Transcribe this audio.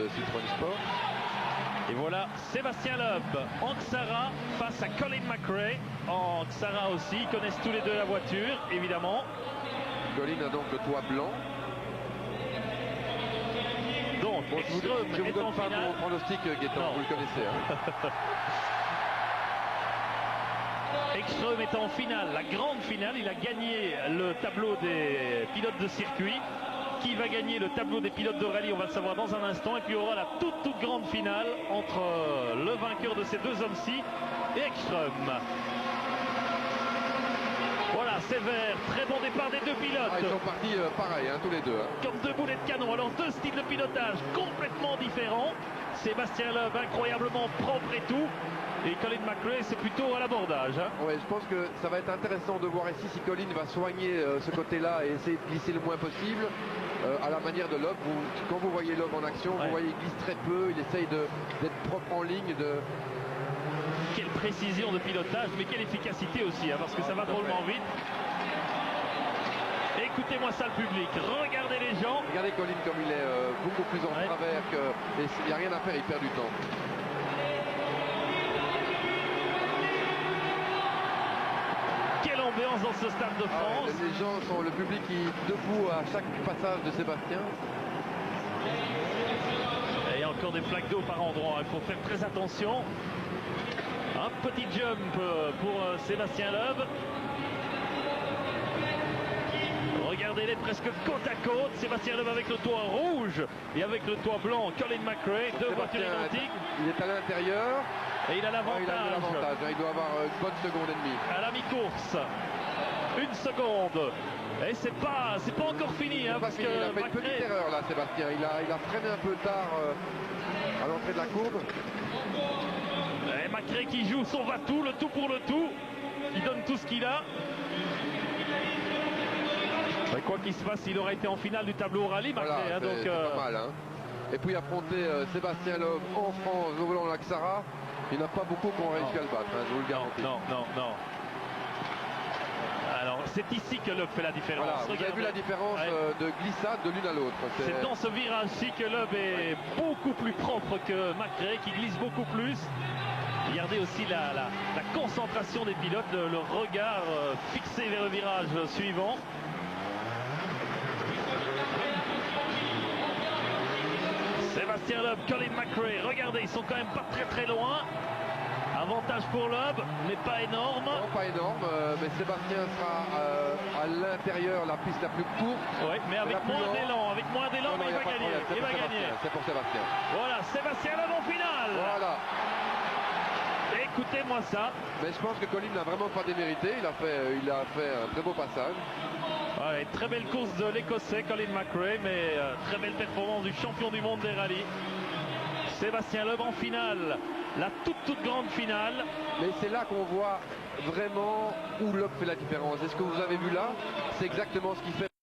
de Citroën Sport. Et voilà Sébastien Loeb en Xara face à Colin McRae en Xara aussi. Ils connaissent tous les deux la voiture, évidemment. Colin a donc le toit blanc. Donc, Bon, je vous est en donne pas finale. mon pronostic, Gaëtan, Non. vous le connaissez. Hein. Ekström est en finale, la grande finale. Il a gagné le tableau des pilotes de circuit. Qui va gagner le tableau des pilotes de rallye, on va le savoir dans un instant. Et puis il y aura la toute grande finale entre le vainqueur de ces deux hommes-ci et Ekström. Voilà, sévère, très bon départ des deux pilotes. Ah, ils sont partis pareil, hein, tous les deux. Hein. Comme deux boulets de canon. Alors deux styles de pilotage complètement différents. Sébastien Loeb incroyablement propre et tout. Et Colin McRae, c'est plutôt à l'abordage. Hein. Ouais, je pense que ça va être intéressant de voir ici si Colin va soigner ce côté-là et essayer de glisser le moins possible. À la manière de Loeb, quand vous voyez Loeb en action, Ouais. vous voyez il glisse très peu, il essaye d'être propre en ligne. Quelle précision de pilotage, mais quelle efficacité aussi, hein, parce que ça va drôlement vite. Écoutez-moi ça le public, regardez les gens. Regardez Colin comme il est beaucoup plus en Ouais. travers que. Et il n'y a rien à faire, il perd du temps. Quelle ambiance dans ce Stade de Ah France. ouais, les gens sont le public qui debout à chaque passage de Sébastien. Et il y a encore des flaques d'eau par endroit, il faut faire très attention. Un petit jump pour Sébastien Loeb. Regardez-les presque côte à côte. Sébastien Loeb avec le toit rouge et avec le toit blanc. Colin McRae, deux voitures identiques. Il est à l'intérieur. Et il a Ah, il a l'avantage l'avantage, hein, il doit avoir une bonne seconde et demie. à la mi-course. Une seconde. Et c'est pas encore fini, hein, parce que Il a fait une McRae- petite erreur là, Sébastien. Il a freiné un peu tard à l'entrée de la courbe. Et McRae qui joue son va-tout, le tout pour le tout. Il donne tout ce qu'il a. Et quoi qu'il se passe, il aurait été en finale du tableau rallye, Voilà, McRae. Hein, donc, c'est pas mal. Hein. Et puis affronter Sébastien Loeb en France au volant de la Xara, il n'y en a pas beaucoup qui ont réussi à le battre, hein, je vous le garantis. non. Alors, c'est ici que Loeb fait la différence. Voilà, vous avez Regardez. vu la différence Ouais. de glissade de l'une à l'autre. C'est dans ce virage-ci que Loeb est beaucoup plus propre que McRae, qui glisse beaucoup plus. Regardez aussi la concentration des pilotes, le regard fixé vers le virage suivant. Sébastien Loeb, Colin McRae, regardez, ils sont quand même pas très loin. Avantage pour Loeb, mais pas énorme. Non, pas énorme, mais Sébastien sera à l'intérieur, la piste la plus courte. Oui, mais avec la plus moins lente. d'élan, Non, mais il y a va pas de gagner. problème, c'est Il pour va Sébastien, gagner. c'est pour Sébastien. Voilà, Sébastien Loeb en finale. Voilà. Écoutez-moi ça. Mais je pense que Colin n'a vraiment pas démérité. Il a fait un très beau passage. Ouais, très belle course de l'Écossais Colin McRae, mais très belle performance du champion du monde des rallyes. Sébastien Loeb en finale, la toute grande finale. Mais c'est là qu'on voit vraiment où Loeb fait la différence. Et ce que vous avez vu là, c'est exactement ce qu'il fait.